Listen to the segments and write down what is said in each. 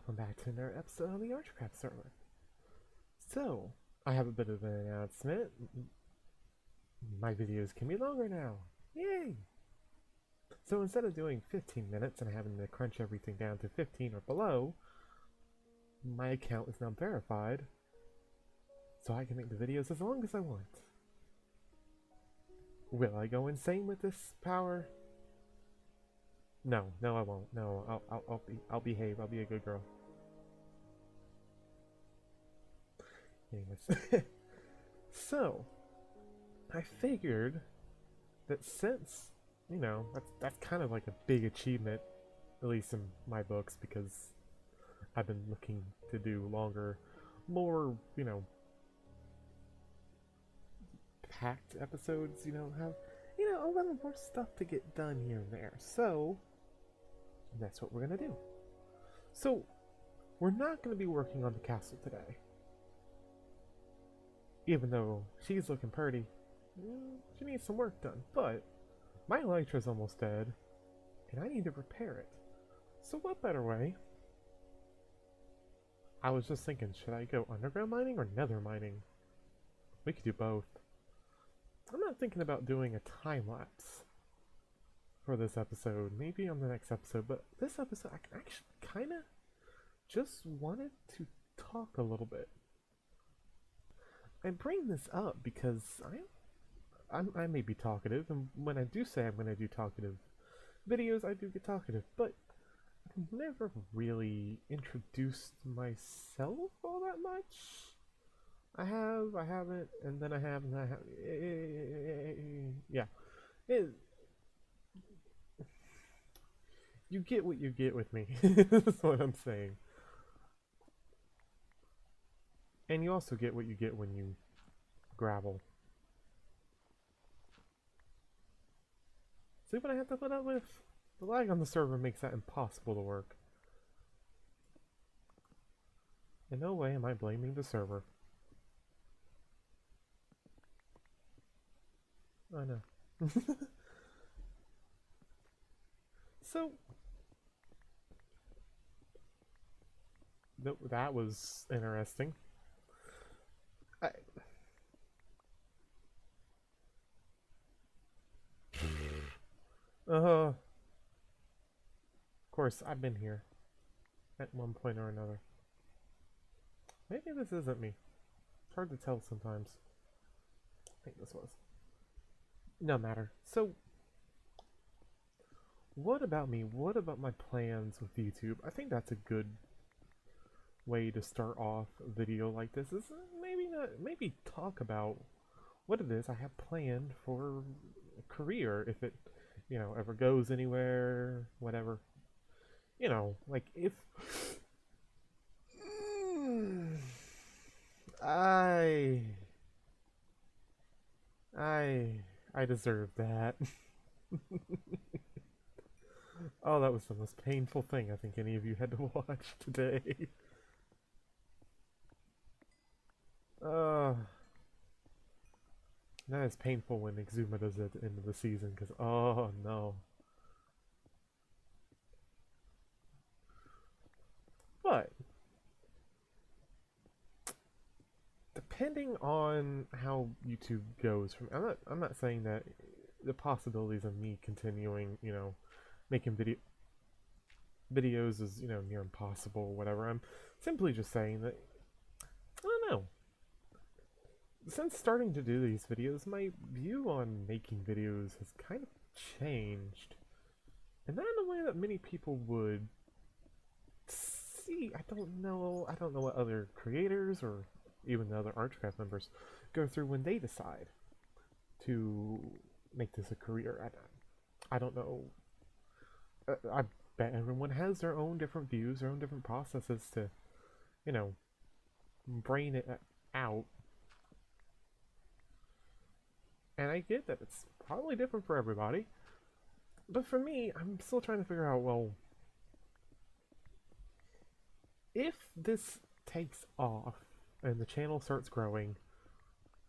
welcome back to another episode on the Archcraft server. So, I have a bit of an announcement. My videos can be longer now. Yay! So instead of doing 15 minutes and having to crunch everything down to 15 or below, my account is now verified, so I can make the videos as long as I want. Will I go insane with this power? No, I won't. No, I'll behave. I'll be a good girl. Anyways, so I figured that since that's kind of like a big achievement, at least in my books, because I've been looking to do longer, more packed episodes. Have a little more stuff to get done here and there. So that's what we're gonna do. So we're not gonna be working on the castle today. Even though she's looking pretty, she needs some work done. But my elytra's almost dead, and I need to repair it. So what better way? I was just thinking, should I go underground mining or nether mining? We could do both. I'm not thinking about doing a time-lapse for this episode. Maybe on the next episode, but this episode I actually kind of just wanted to talk a little bit. I bring this up because I may be talkative, and when I do say I'm going to do talkative videos, I do get talkative, but I've never really introduced myself all that much. I haven't, and then I have, and I have. Yeah. You get what you get with me. That's what I'm saying. And you also get what you get when you gravel. See what I have to put up with? The lag on the server makes that impossible to work. In no way am I blaming the server. I know. So, that was interesting. Of course, I've been here at one point or another. Maybe this isn't me. It's hard to tell sometimes. I think this was. No matter. So, what about me? What about my plans with YouTube? I think that's a good way to start off a video like this. Is maybe talk about what it is I have planned for a career, if it ever goes anywhere, whatever. Like if I deserve that. Oh, that was the most painful thing I think any of you had to watch today. That is painful when Exuma does it at the end of the season, because oh no. But depending on how YouTube goes from, I'm not saying that the possibilities of me continuing, making videos is, near impossible or whatever. I'm simply just saying that I don't know. Since starting to do these videos, my view on making videos has kind of changed. And not in a way that many people would see. I don't know what other creators or even the other Archcraft members go through when they decide to make this a career. I don't know. I bet everyone has their own different views, their own different processes to, brain it out. And I get that it's probably different for everybody. But for me, I'm still trying to figure out, well, if this takes off and the channel starts growing,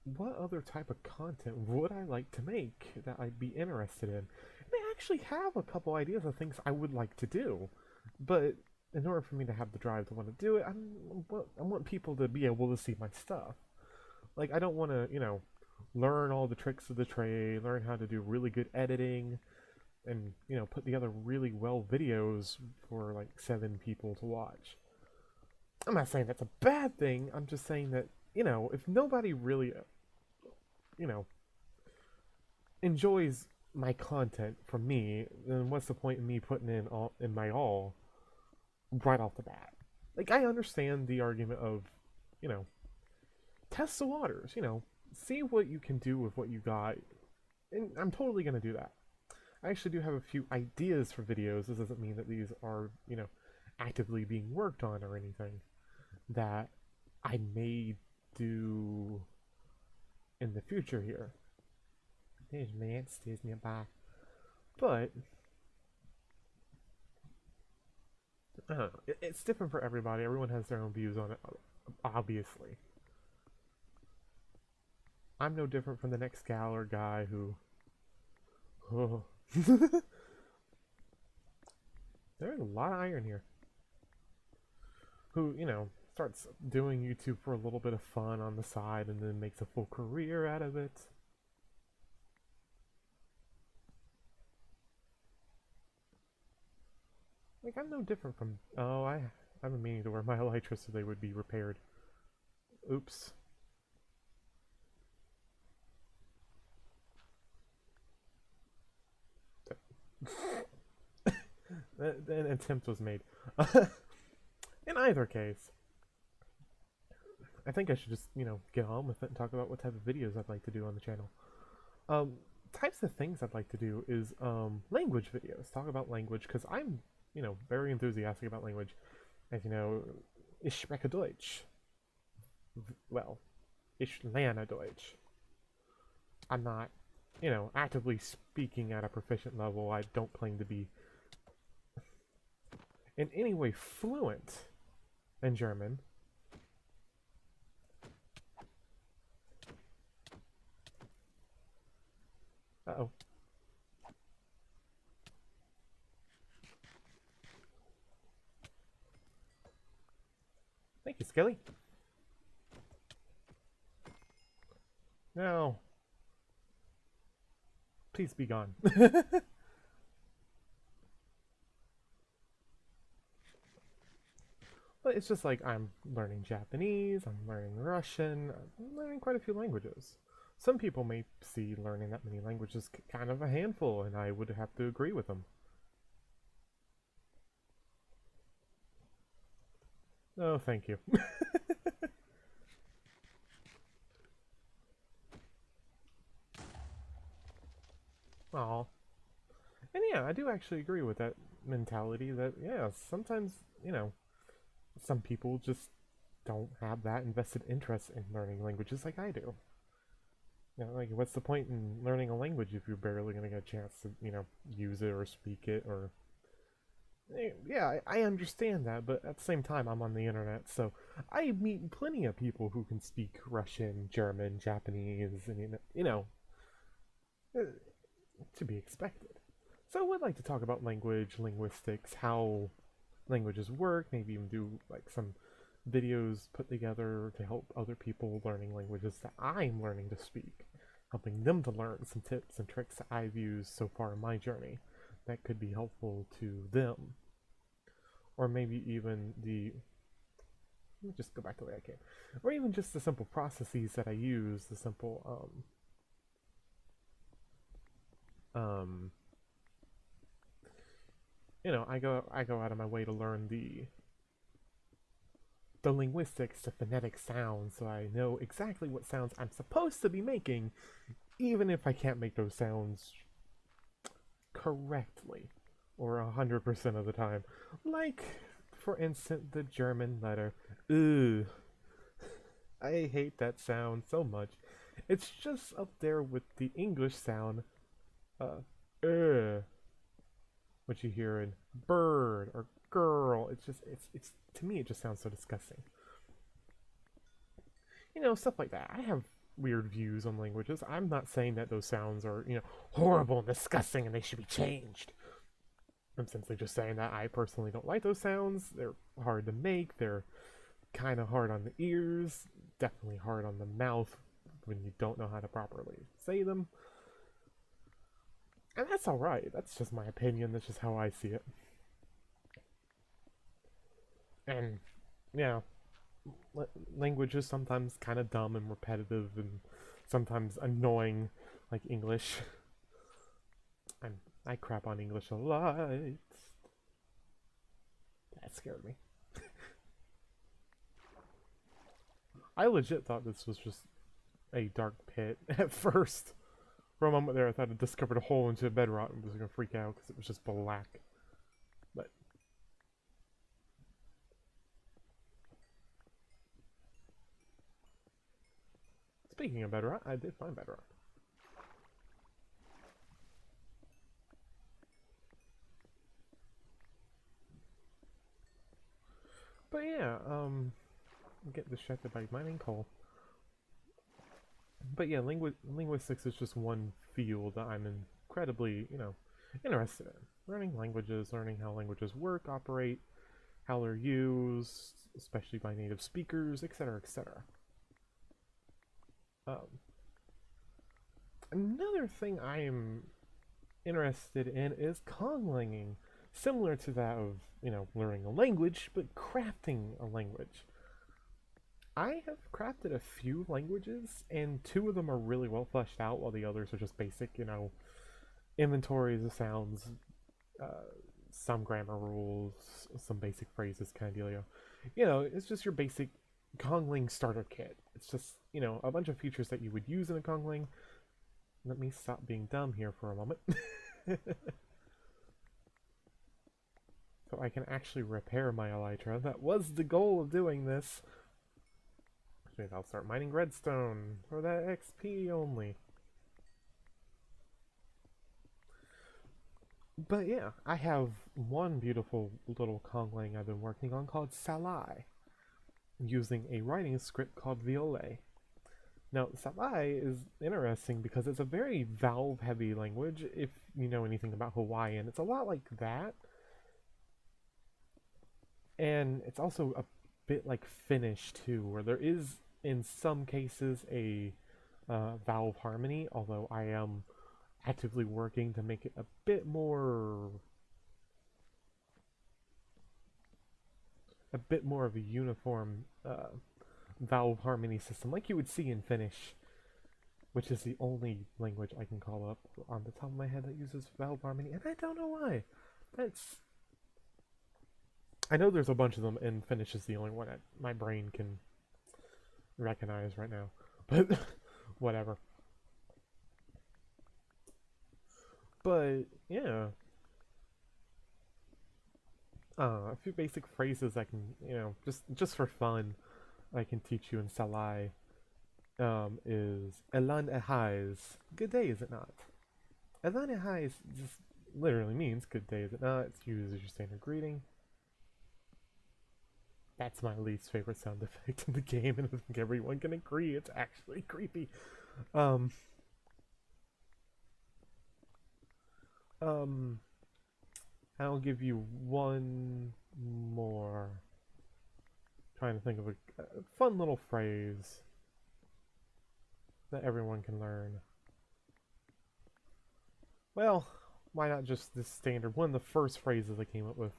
what other type of content would I like to make that I'd be interested in? And I actually have a couple ideas of things I would like to do. But in order for me to have the drive to want to do it, I want people to be able to see my stuff. Like, I don't want to, learn all the tricks of the trade, learn how to do really good editing, and, put together really well videos for, like, 7 people to watch. I'm not saying that's a bad thing, I'm just saying that, if nobody really, you know, enjoys my content from me, then what's the point in me putting in my all right off the bat? Like, I understand the argument of, you know, test the waters, see what you can do with what you got, and I'm totally gonna do that. I actually do have a few ideas for videos. This doesn't mean that these are, actively being worked on or anything, that I may do in the future here. There's monsters nearby. But, I don't know, it's different for everybody. Everyone has their own views on it, obviously. I'm no different from the next gal or guy who... Oh. There's a lot of iron here. Who, starts doing YouTube for a little bit of fun on the side and then makes a full career out of it. Like, I'm no different from... Oh, I've been meaning to wear my elytra so they would be repaired. Oops. An attempt was made. In either case, I think I should just, get on with it and talk about what type of videos I'd like to do on the channel. Types of things I'd like to do is language videos. Talk about language, because I'm, very enthusiastic about language. As you know, ich spreche Deutsch. Well, ich lerne Deutsch. I'm not, actively speaking at a proficient level. I don't claim to be in any way fluent in German. Uh-oh. Thank you, Skelly. Now, please be gone. But it's just like I'm learning Japanese, I'm learning Russian, I'm learning quite a few languages. Some people may see learning that many languages kind of a handful, and I would have to agree with them. Oh, thank you. Aw. And yeah, I do actually agree with that mentality that, yeah, sometimes, some people just don't have that invested interest in learning languages like I do. Like, what's the point in learning a language if you're barely going to get a chance to, use it or speak it or... Yeah, I understand that, but at the same time, I'm on the internet, so I meet plenty of people who can speak Russian, German, Japanese, and, to be expected. So I would like to talk about language, linguistics, how languages work, maybe even do, like, some videos put together to help other people learning languages that I'm learning to speak, helping them to learn some tips and tricks that I've used so far in my journey that could be helpful to them. Or maybe even the... Let me just go back to the way I came. Or even just the simple processes that I use, the simple, I go out of my way to learn the linguistics, the phonetic sounds, so I know exactly what sounds I'm supposed to be making, even if I can't make those sounds correctly, or 100% of the time. Like, for instance, the German letter ugh. I hate that sound so much. It's just up there with the English sound which you hear in bird or girl. It's to me it just sounds so disgusting. Stuff like that. I have weird views on languages. I'm not saying that those sounds are, horrible and disgusting and they should be changed. I'm simply just saying that I personally don't like those sounds. They're hard to make, they're kind of hard on the ears, definitely hard on the mouth when you don't know how to properly say them. And that's alright, that's just my opinion, that's just how I see it. And, yeah, language is sometimes kind of dumb and repetitive and sometimes annoying, like English. I crap on English a lot. That scared me. I legit thought this was just a dark pit at first. For a moment there, I thought I discovered a hole into a bedrock and was gonna freak out because it was just black. But speaking of bedrock, I did find bedrock. But yeah, get distracted by mining coal. But yeah, linguistics is just one field that I'm incredibly, interested in. Learning languages, learning how languages work, operate, how they're used, especially by native speakers, etc., etc. Another thing I am interested in is conglanging, similar to that of, learning a language, but crafting a language. I have crafted a few languages, and two of them are really well fleshed out, while the others are just basic, inventories of sounds, uh, some grammar rules, some basic phrases, kind of dealio. It's just your basic Kongling starter kit. It's just, a bunch of features that you would use in a Kongling. Let me stop being dumb here for a moment. So I can actually repair my elytra. That was the goal of doing this. Which means I'll start mining redstone for that XP only. But yeah, I have one beautiful little Kongling I've been working on called Salai, using a writing script called Viole. Now, Salai is interesting because it's a very vowel-heavy language. If you know anything about Hawaiian, it's a lot like that. And it's also a bit like Finnish, too, where there is, in some cases, a vowel harmony, although I am actively working to make it a bit more of a uniform vowel harmony system, like you would see in Finnish, which is the only language I can call up on the top of my head that uses vowel harmony, and I don't know why. I know there's a bunch of them, and Finnish is the only one that my brain can recognize right now, but whatever. But yeah, a few basic phrases I can, just for fun, I can teach you in Salai. Is Elan Ehais. Good day, is it not? Elan Ehais just literally means good day, is it not? It's used as your standard greeting. That's my least favorite sound effect in the game, and I think everyone can agree it's actually creepy. Um, um, I'll give you one more. Trying to think of a fun little phrase that everyone can learn. Well, why not just this standard one of the first phrases I came up with,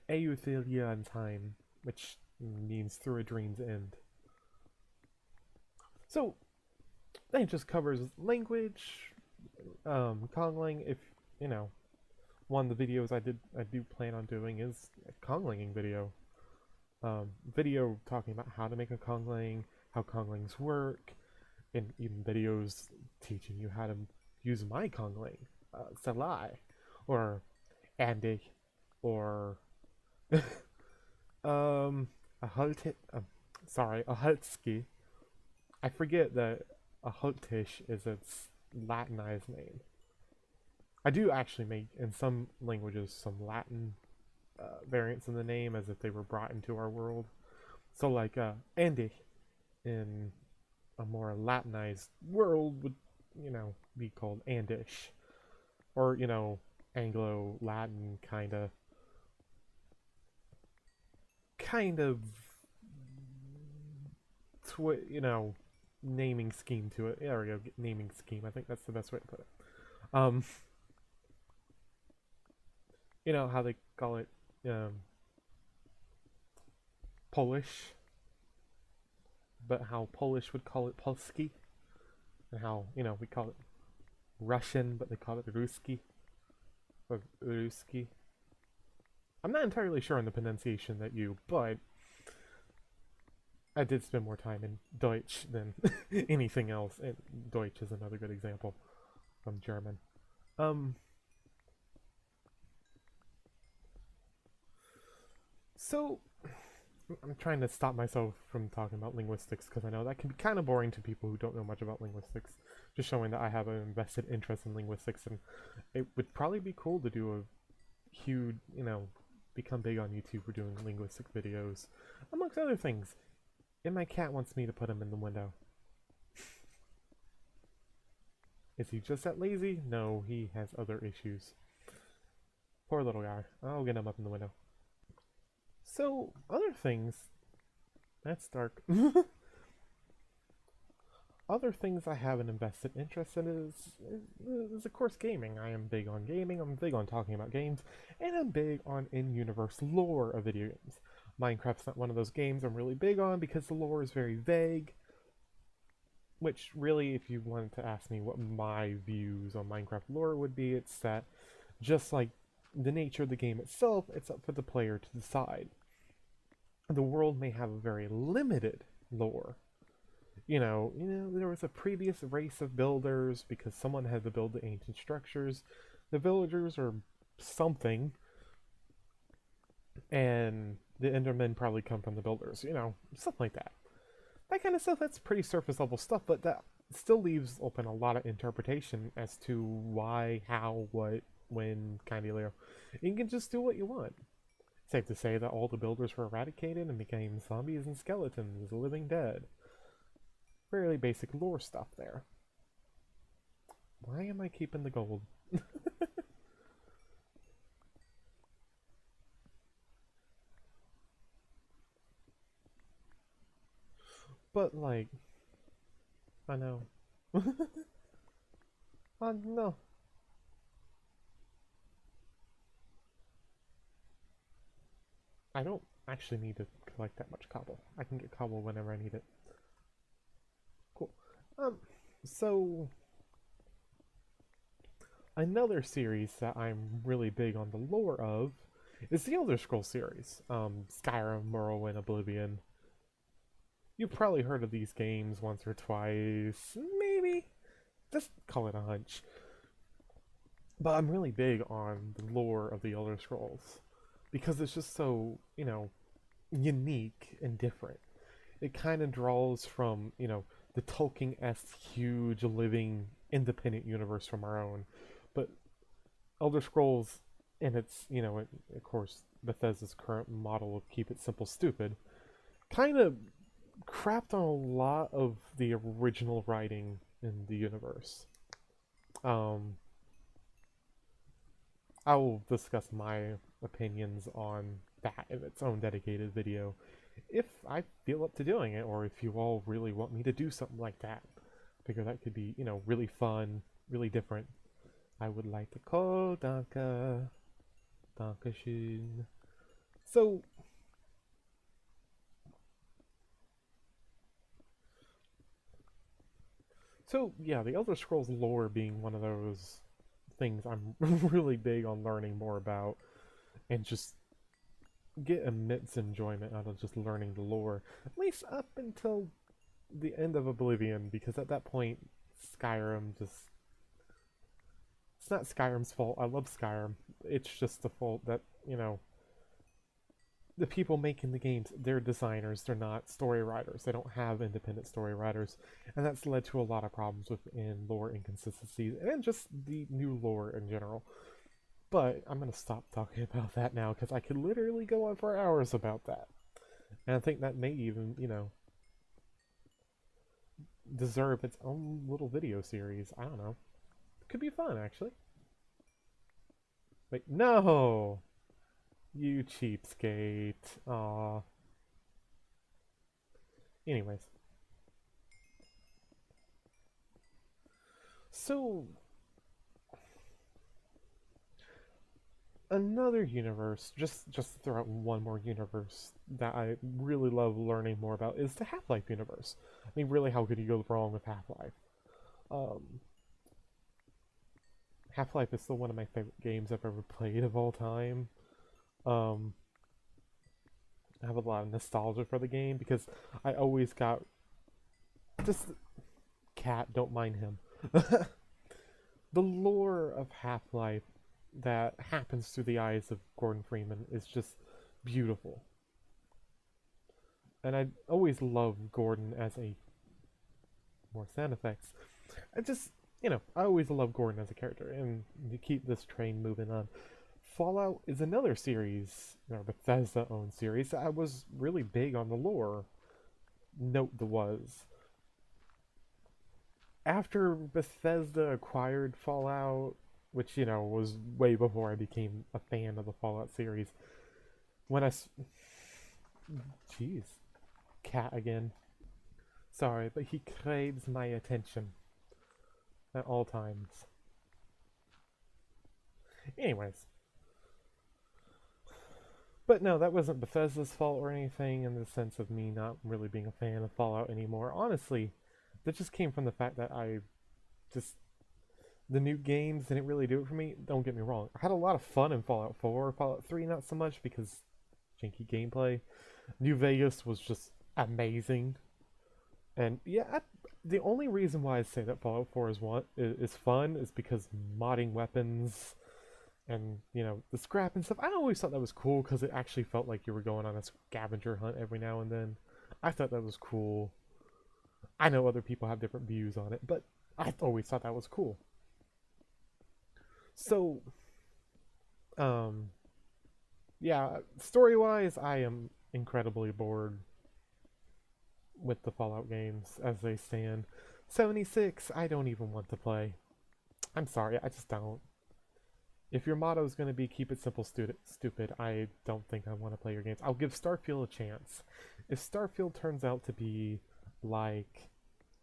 Euthelia in time, which means through a dream's end. So that just covers language, Kongling. If one of the videos I do plan on doing is a Konglinging video. Video talking about how to make a Kongling, how Konglings work, and even videos teaching you how to use my Kongling, Salai, or Andy, or a Hulti, a Hultski. I forget that a Hultish is its Latinized name. I do actually make, in some languages, some Latin variants in the name as if they were brought into our world. So, like, Andy in a more Latinized world would, be called Andish. Or, Anglo-Latin kind of naming scheme to it. There we go, naming scheme. I think that's the best way to put it. You know how they call it Polish, but how Polish would call it Polski, and how we call it Russian, but they call it Ruski or Ruski. I'm not entirely sure on the pronunciation that but I did spend more time in Deutsch than anything else, and Deutsch is another good example from German. So I'm trying to stop myself from talking about linguistics because I know that can be kind of boring to people who don't know much about linguistics. Just showing that I have an invested interest in linguistics, and it would probably be cool to do a huge, become big on YouTube for doing linguistic videos, amongst other things. And my cat wants me to put him in the window. Is he just that lazy? No, he has other issues. Poor little guy. I'll get him up in the window. So, other things... That's dark. Other things I have an invested interest in is of course gaming. I am big on gaming, I'm big on talking about games, and I'm big on in-universe lore of video games. Minecraft's not one of those games I'm really big on because the lore is very vague. Which really, if you wanted to ask me what my views on Minecraft lore would be, it's that just like the nature of the game itself, it's up for the player to decide. The world may have a very limited lore. There was a previous race of builders because someone had to build the ancient structures. The villagers are something, and the Endermen probably come from the builders, something like that. That kind of stuff, that's pretty surface level stuff, but that still leaves open a lot of interpretation as to why, how, what, when, kind of deal. You can just do what you want. Safe to say that all the builders were eradicated and became zombies and skeletons, living dead. Fairly basic lore stuff there. Why am I keeping the gold? But, like... I know. No. I don't actually need to collect that much cobble. I can get cobble whenever I need it. Cool. So... Another series that I'm really big on the lore of is the Elder Scrolls series. Skyrim, Morrowind, Oblivion. You've probably heard of these games once or twice, maybe. Just call it a hunch. But I'm really big on the lore of the Elder Scrolls because it's just so, unique and different. It kind of draws from, the Tolkien-esque huge living independent universe from our own. But Elder Scrolls, and its, of course, Bethesda's current model of keep it simple, stupid, kind of crapped on a lot of the original writing in the universe. I will discuss my opinions on that in its own dedicated video if I feel up to doing it, or if you all really want me to do something like that. I figure that could be, really fun, really different. I would like to call Danke. Dankeschön. So yeah, the Elder Scrolls lore being one of those things I'm really big on learning more about, and just get immense enjoyment out of just learning the lore, at least up until the end of Oblivion, because at that point, Skyrim just... It's not Skyrim's fault, I love Skyrim, it's just the fault that, the people making the games, they're designers, they're not story writers. They don't have independent story writers. And that's led to a lot of problems within lore inconsistencies and just the new lore in general. But I'm going to stop talking about that now because I could literally go on for hours about that. And I think that may even, deserve its own little video series. I don't know. It could be fun, actually. Wait, no! You cheapskate. Aw. Anyways. So, another universe, just throw out one more universe that I really love learning more about is the Half-Life universe. I mean, really, how could you go wrong with Half-Life? Um, Half-Life is still one of my favorite games I've ever played of all time. Um, I have a lot of nostalgia for the game because I always got just cat. Don't mind him. The lore of Half-Life that happens through the eyes of Gordon Freeman is just beautiful. And I always loved Gordon as a more sound effects. I just, I always loved Gordon as a character, and to keep this train moving on. Fallout is another series, or Bethesda-owned series, that I was really big on the lore. Note the was. After Bethesda acquired Fallout, which, was way before I became a fan of the Fallout series, when I. Jeez. Cat again. Sorry, but he craves my attention at all times. Anyways. But no, that wasn't Bethesda's fault or anything in the sense of me not really being a fan of Fallout anymore. Honestly, that just came from the fact that the new games didn't really do it for me. Don't get me wrong. I had a lot of fun in Fallout 4. Fallout 3, not so much because janky gameplay. New Vegas was just amazing. And yeah, the only reason why I say that Fallout 4 is fun is because modding weapons and the scrap and stuff. I always thought that was cool because it actually felt like you were going on a scavenger hunt every now and then. I thought that was cool. I know other people have different views on it, but I always thought that was cool. So, um, yeah, story-wise, I am incredibly bored with the Fallout games as they stand. 76, I don't even want to play. I'm sorry, I just don't. If your motto is going to be keep it simple, stupid, I don't think I want to play your games. I'll give Starfield a chance. If Starfield turns out to be like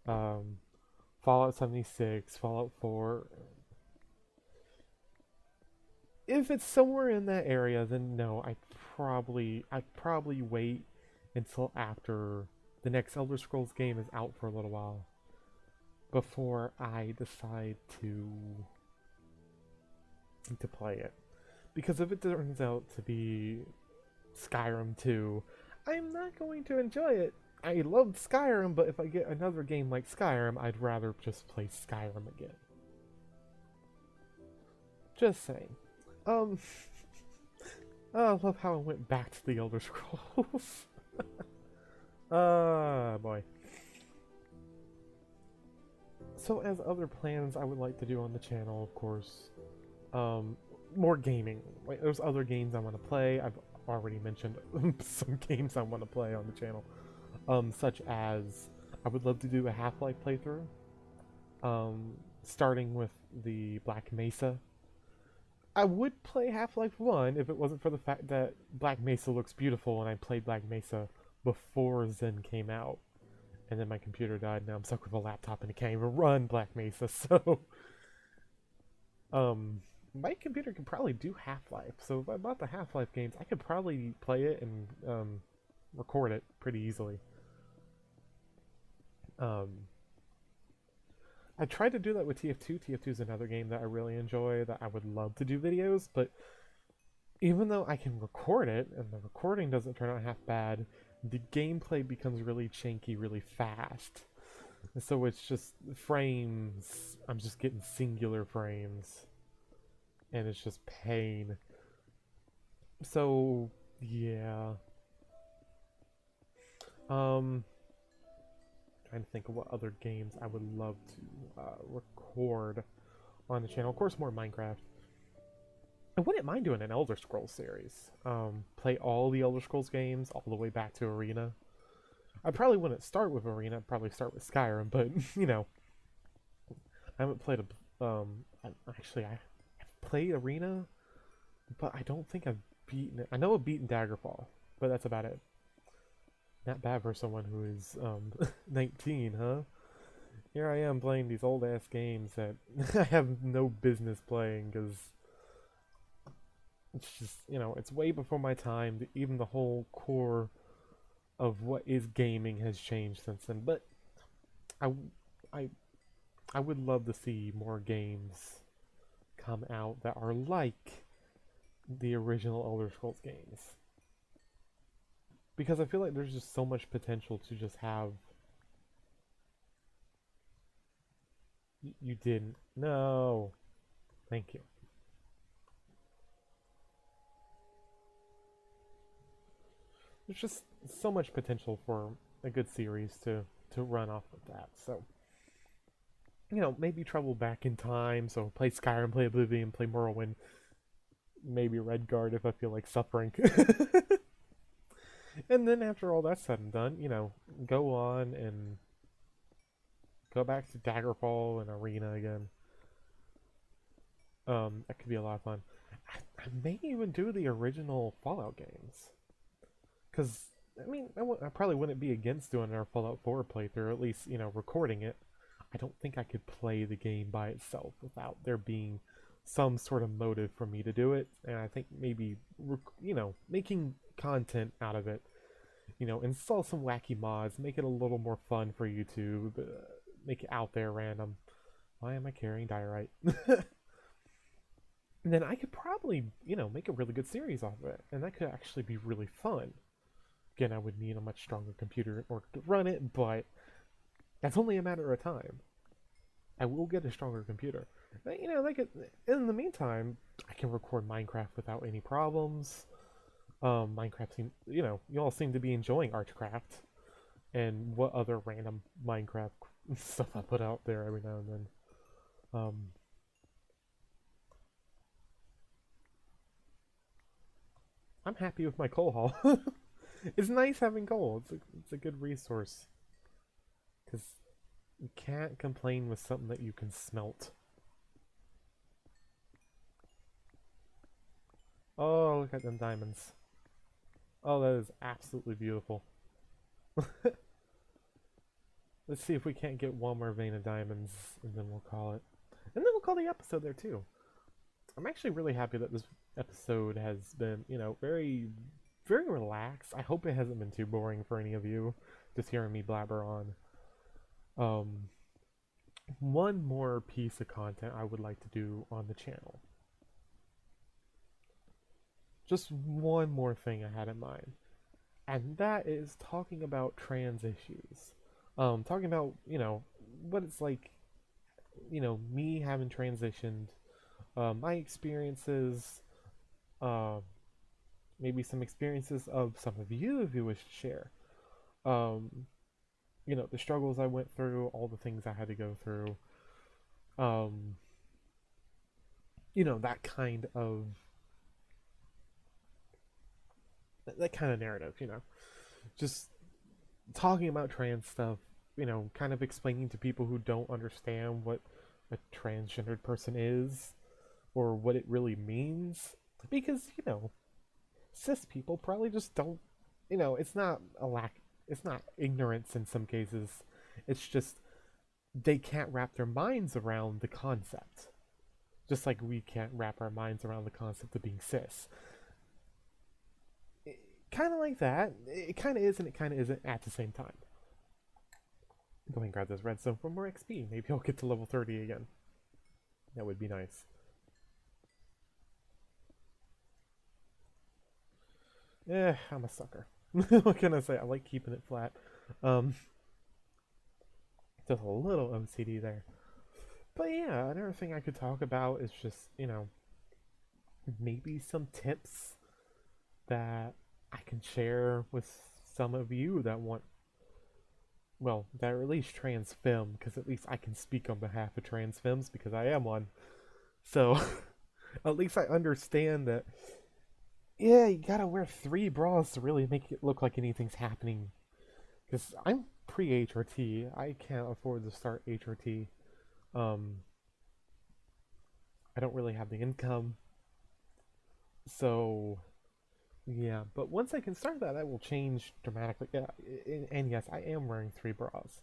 Fallout 76, Fallout 4, if it's somewhere in that area, then no, I'd probably wait until after the next Elder Scrolls game is out for a little while before I decide to play it. Because if it turns out to be Skyrim 2, I'm not going to enjoy it. I loved Skyrim, but if I get another game like Skyrim, I'd rather just play Skyrim again. Just saying. Oh, I love how I went back to the Elder Scrolls. Boy. So as other plans I would like to do on the channel, of course, more gaming. Like, there's other games I want to play. I've already mentioned some games I want to play on the channel. Such as, I would love to do a Half-Life playthrough. Starting with the Black Mesa. I would play Half-Life 1 if it wasn't for the fact that Black Mesa looks beautiful and I played Black Mesa before Zen came out. And then my computer died and now I'm stuck with a laptop and it can't even run Black Mesa, so... my computer could probably do Half-Life, so if I bought the Half-Life games, I could probably play it and record it pretty easily. I tried to do that with TF2. TF2 is another game that I really enjoy, that I would love to do videos, but even though I can record it, and the recording doesn't turn out half bad, the gameplay becomes really janky really fast. And so it's just frames, I'm just getting singular frames. And it's just pain. So, yeah. Trying to think of what other games I would love to record on the channel. Of course, more Minecraft. I wouldn't mind doing an Elder Scrolls series. Play all the Elder Scrolls games all the way back to Arena. I probably wouldn't start with Arena. I'd probably start with Skyrim, but, I haven't played a... Actually, I played Arena but I don't think I've beaten it. I know I've beaten Daggerfall, but that's about it. Not bad for someone who is 19, huh? Here I am playing these old ass games that I have no business playing because it's just, it's way before my time. Even the whole core of what is gaming has changed since then. But I, I, I would love to see more games come out that are like the original Elder Scrolls games. Because I feel like there's just so much potential to just have. You didn't. No. Thank you. There's just so much potential for a good series to run off of that. So, maybe travel back in time. So play Skyrim, play Oblivion, play Morrowind, maybe Redguard if I feel like suffering. And then after all that's said and done, go on and go back to Daggerfall and Arena again. That could be a lot of fun. I may even do the original Fallout games. Because, I probably wouldn't be against doing our Fallout 4 playthrough, at least, recording it. I don't think I could play the game by itself without there being some sort of motive for me to do it. And I think maybe, making content out of it. Install some wacky mods, make it a little more fun for YouTube, make it out there random. Why am I carrying diorite? And then I could probably, make a really good series off of it. And that could actually be really fun. Again, I would need a much stronger computer in order to run it, but that's only a matter of time. I will get a stronger computer. In the meantime, I can record Minecraft without any problems. Minecraft you all seem to be enjoying Archcraft. And what other random Minecraft stuff I put out there every now and then. I'm happy with my coal haul. It's nice having coal. It's a good resource. Because you can't complain with something that you can smelt. Oh, look at them diamonds. Oh, that is absolutely beautiful. Let's see if we can't get one more vein of diamonds, and then we'll call it. And then we'll call the episode there, too. I'm actually really happy that this episode has been, very, very relaxed. I hope it hasn't been too boring for any of you, just hearing me blabber on. One more piece of content I would like to do on the channel. Just one more thing I had in mind. And that is talking about trans issues. Talking about, what it's like, me having transitioned, my experiences, maybe some experiences of some of you if you wish to share. The struggles I went through, all the things I had to go through. That kind of narrative, just talking about trans stuff, kind of explaining to people who don't understand what a transgendered person is or what it really means, because cis people probably just don't, it's not ignorance in some cases, it's just they can't wrap their minds around the concept, just like we can't wrap our minds around the concept of being cis. Kind of like that. It kind of is and it kind of isn't at the same time. Go ahead and grab this redstone for more XP. Maybe I'll get to level 30 again. That would be nice. I'm a sucker. What can I say? I like keeping it flat. Just a little OCD there. But yeah, another thing I could talk about is just, maybe some tips that I can share with some of you that want, well, that are at least trans femme, because at least I can speak on behalf of trans femmes because I am one. So, at least I understand that, yeah, you gotta wear 3 bras to really make it look like anything's happening. Because I'm pre-HRT, I can't afford to start HRT. I don't really have the income. So yeah, but once I can start that will change dramatically. Yeah, and yes, I am wearing 3 bras.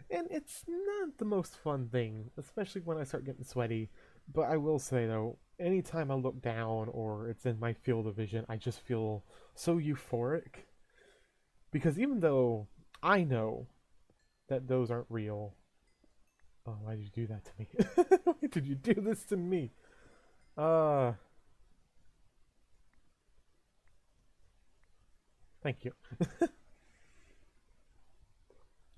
And it's not the most fun thing, especially when I start getting sweaty. But I will say though, anytime I look down or it's in my field of vision, I just feel so euphoric. Because even though I know that those aren't real, oh, why did you do that to me? Why did you do this to me? Uh, Thank you.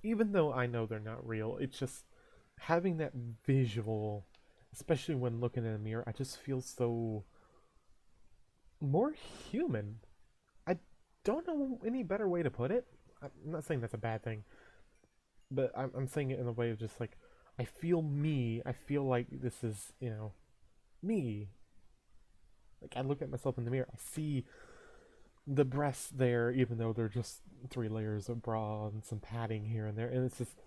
Even though I know they're not real, it's just having that visual, especially when looking in a mirror, I just feel so more human. I don't know any better way to put it. I'm not saying that's a bad thing, but I'm saying it in a way of just like, I feel me. I feel like this is, me. Like, I look at myself in the mirror, I see the breasts there, even though they're just 3 layers of bra and some padding here and there, and it's just,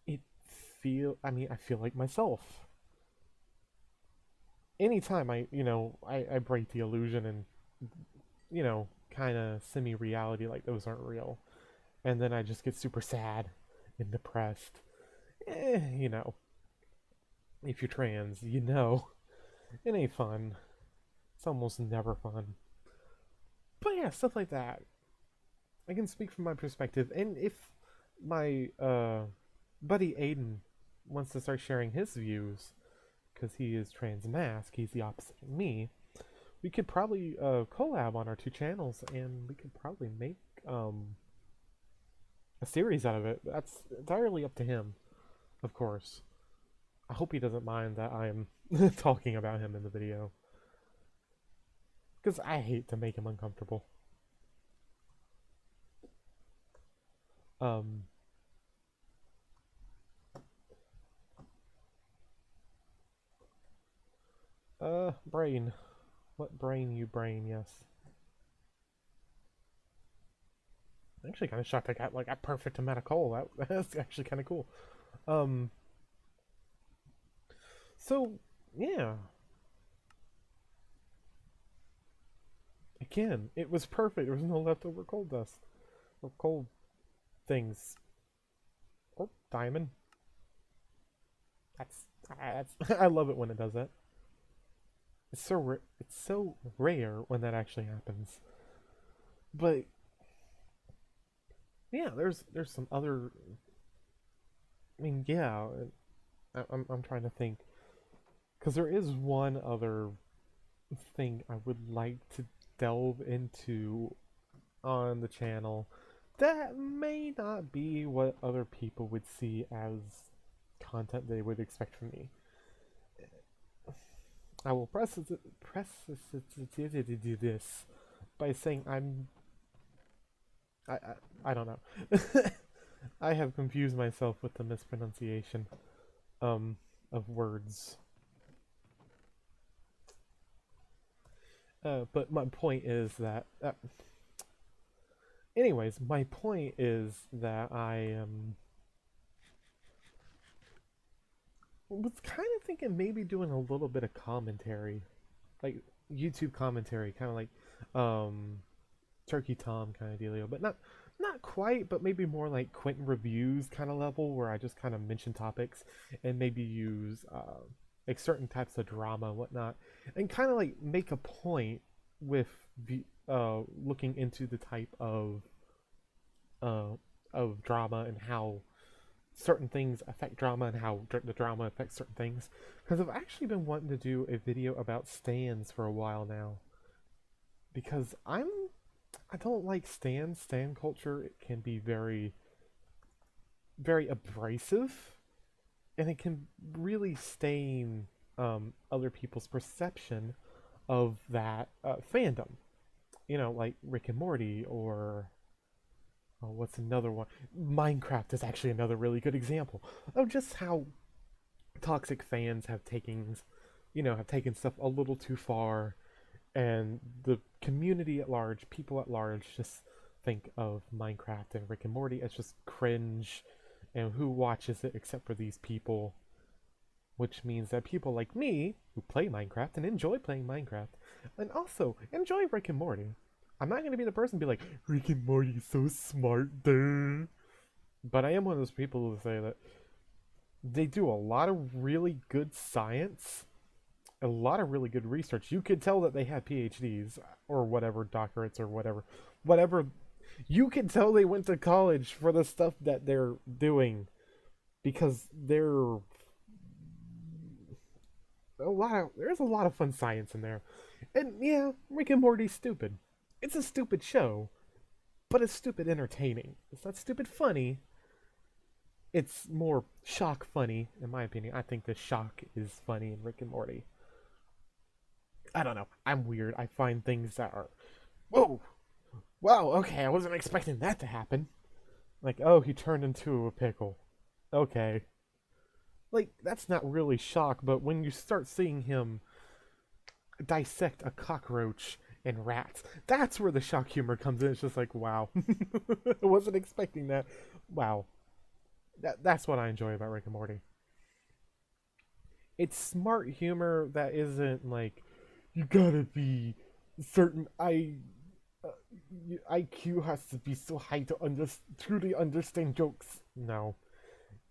it I feel like myself. Anytime I break the illusion and, kind of semi-reality, like those aren't real, and then I just get super sad and depressed. Eh, if you're trans, it ain't fun. It's almost never fun. But yeah, stuff like that. I can speak from my perspective, and if my buddy Aiden wants to start sharing his views, because he is trans mask, he's the opposite of me. We could probably collab on our 2 channels, and we could probably make a series out of it. That's entirely up to him, of course. I hope he doesn't mind that I'm talking about him in the video, because I hate to make him uncomfortable. Um, Brain. What brain you brain, yes. I'm actually kind of shocked I got like a perfect amount of coal. That's actually kind of cool. Um, so, yeah. Again, it was perfect. There was no leftover coal dust. Or coal things. Or diamond. That's I love it when it does that. It's so rare when that actually happens. But yeah, there's some other. I mean, yeah, I'm trying to think, because there is one other thing I would like to delve into on the channel that may not be what other people would see as content they would expect from me. I will press this by saying I, I, I don't know. I have confused myself with the mispronunciation um of words. But my point is that anyways, my point is that I was kind of thinking maybe doing a little bit of commentary, like YouTube commentary, kind of like Turkey Tom kind of dealio, but not quite, but maybe more like Quentin reviews kind of level, where I just kind of mention topics and maybe use like certain types of drama and whatnot, and kind of like make a point with the looking into the type uh, of drama and how certain things affect drama and how the drama affects certain things. Because I've actually been wanting to do a video about stands for a while now. Because I don't like stands. Stan culture, it can be very, very abrasive, and it can really stain other people's perception of that fandom. Like Rick and Morty, or what's another one? Minecraft is actually another really good example of just how toxic fans have taken stuff a little too far, and the community at large, people at large, just think of Minecraft and Rick and Morty as just cringe, and who watches it except for these people? which means that people like me who play Minecraft and enjoy playing Minecraft, and also enjoy Rick and Morty. I'm not going to be the person to be like, Rick and Morty's so smart, duh. But I am one of those people who say that they do a lot of really good science, a lot of really good research. You could tell that they have PhDs or whatever, doctorates or whatever. Whatever. You can tell they went to college for the stuff that they're doing because there's a lot of fun science in there. And yeah, Rick and Morty's stupid. It's a stupid show, but it's stupid entertaining. It's not stupid funny. It's more shock funny, in my opinion. I think the shock is funny in Rick and Morty. I don't know. I'm weird. I find things that are, whoa, wow, okay, I wasn't expecting that to happen. Like, oh, he turned into a pickle. Okay. Like, that's not really shock, but when you start seeing him dissect a cockroach and rats, that's where the shock humor comes in. It's just like, wow. I wasn't expecting that. Wow. That's what I enjoy about Rick and Morty. It's smart humor that isn't like, you gotta be certain IQ has to be so high to truly understand jokes. No.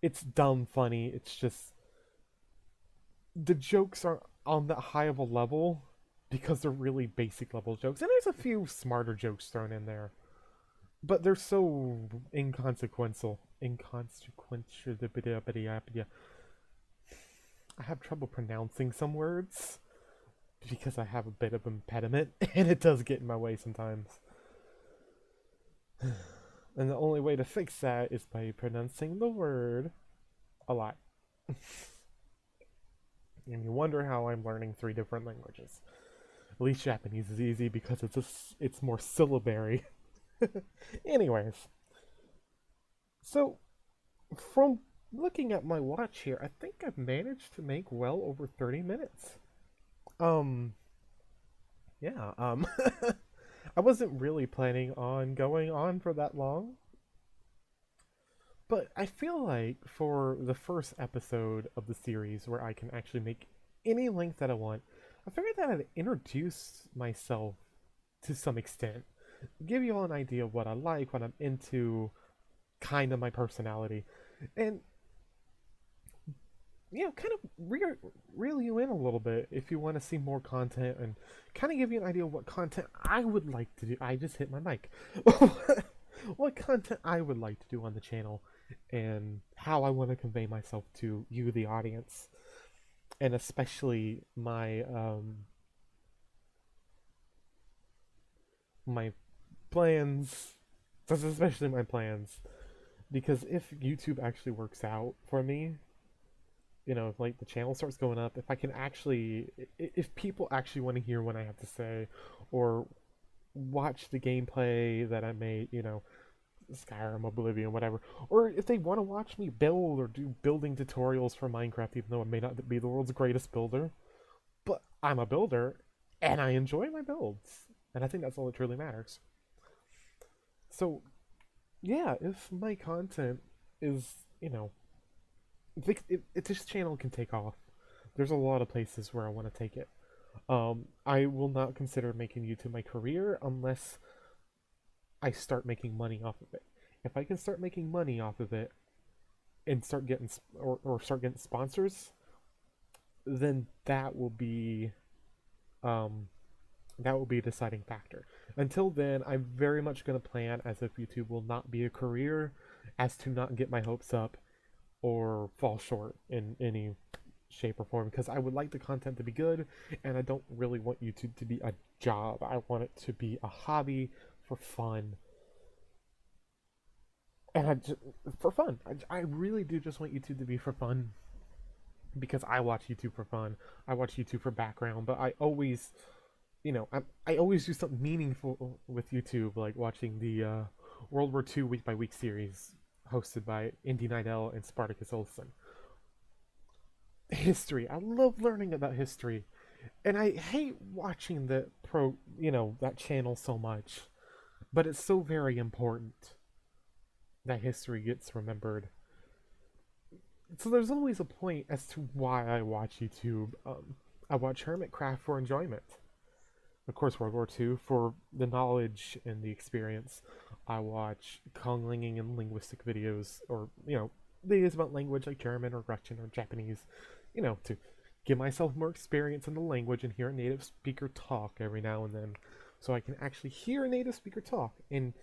It's dumb funny. It's just the jokes are on that high of a level because they're really basic level jokes. And there's a few smarter jokes thrown in there. But they're so inconsequential. I have trouble pronouncing some words because I have a bit of impediment, and it does get in my way sometimes. And the only way to fix that is by pronouncing the word a lot. And you wonder how I'm learning 3 different languages. At least Japanese is easy because it's more syllabary. Anyways. So, from looking at my watch here, I think I've managed to make well over 30 minutes. Yeah, I wasn't really planning on going on for that long. But I feel like for the first episode of the series where I can actually make any length that I want, I figured that I'd introduce myself to some extent. Give you all an idea of what I like, what I'm into, kind of my personality. And, kind of reel you in a little bit if you want to see more content and kind of give you an idea of what content I would like to do. I just hit my mic. What content I would like to do on the channel and how I want to convey myself to you, the audience, and especially my my plans. That's especially my plans, because if YouTube actually works out for me, if like the channel starts going up, if I can actually, if people actually want to hear what I have to say, or watch the gameplay that I made, Skyrim, Oblivion, whatever, or if they want to watch me build or do building tutorials for Minecraft, even though I may not be the world's greatest builder, but I'm a builder and I enjoy my builds, and I think that's all that truly matters. So, yeah, if my content is, if this channel can take off, there's a lot of places where I want to take it. I will not consider making YouTube my career unless I start making money off of it. If I can start making money off of it and start getting start getting sponsors, then that will be a deciding factor. Until then, I'm very much going to plan as if YouTube will not be a career, as to not get my hopes up or fall short in any shape or form, because I would like the content to be good, and I don't really want YouTube to be a job. I want it to be a hobby for fun. And for fun. I really do just want YouTube to be for fun, because I watch YouTube for fun. I watch YouTube for background, but I always, I always do something meaningful with YouTube, like watching the World War II week by week series hosted by Indy Nidell and Spartacus Olson. History. I love learning about history, and I hate watching that channel so much, but it's so very important that history gets remembered. So there's always a point as to why I watch YouTube. I watch Archcraft for enjoyment. Of course, World War II for the knowledge and the experience. I watch conglinging and linguistic videos, or, videos about language like German or Russian or Japanese, to give myself more experience in the language and hear a native speaker talk every now and then. So I can actually hear a native speaker talk and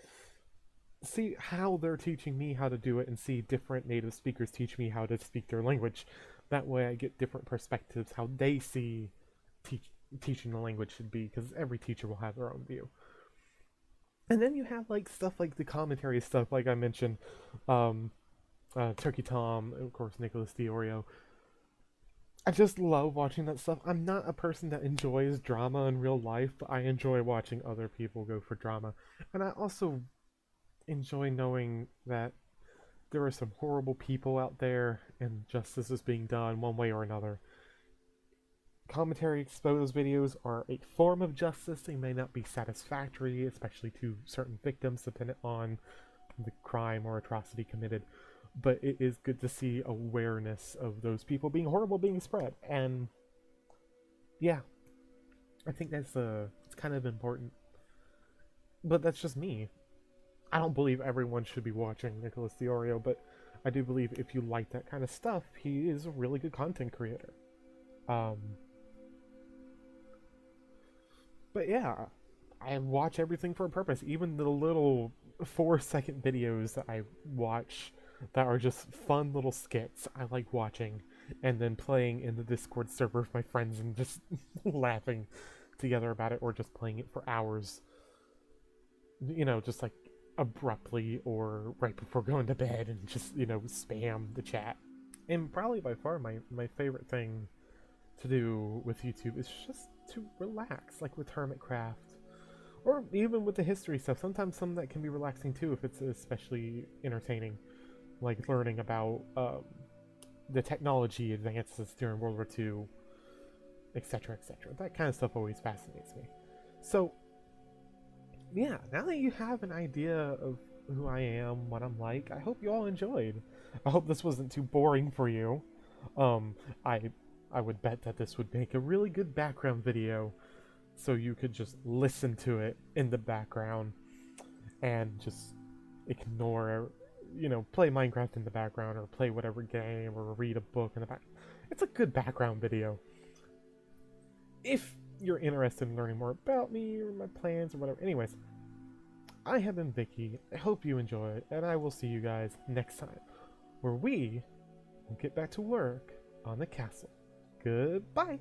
see how they're teaching me how to do it and see different native speakers teach me how to speak their language. That way I get different perspectives, how they see teaching the language should be, because every teacher will have their own view. And then you have like stuff like the commentary stuff, like I mentioned, Turkey Tom, of course, Nicholas Diorio. I just love watching that stuff. I'm not a person that enjoys drama in real life, but I enjoy watching other people go for drama. And I also enjoy knowing that there are some horrible people out there and justice is being done one way or another. Commentary exposed videos are a form of justice. They may not be satisfactory, especially to certain victims, depending on the crime or atrocity committed. But it is good to see awareness of those people being horrible being spread. And yeah, I think it's kind of important. But that's just me. I don't believe everyone should be watching Nicholas Diorio, but I do believe if you like that kind of stuff, he is a really good content creator. But yeah, I watch everything for a purpose. Even the little 4-second videos that I watch that are just fun little skits, I like watching and then playing in the Discord server with my friends and just laughing together about it, or just playing it for hours. Just like abruptly or right before going to bed and just, spam the chat. And probably by far my favorite thing to do with YouTube is just to relax, like with Archcraft, or even with the history stuff. Sometimes some that can be relaxing too if it's especially entertaining, like learning about the technology advances during World War II, etc., etc. That kind of stuff always fascinates me. So, yeah, now that you have an idea of who I am, what I'm like, I hope you all enjoyed. I hope this wasn't too boring for you. I would bet that this would make a really good background video, so you could just listen to it in the background and just ignore, play Minecraft in the background or play whatever game or read a book in the back. It's a good background video. If you're interested in learning more about me or my plans or whatever. Anyways, I have been Vicky. I hope you enjoyed, and I will see you guys next time, where we will get back to work on the castle. Goodbye!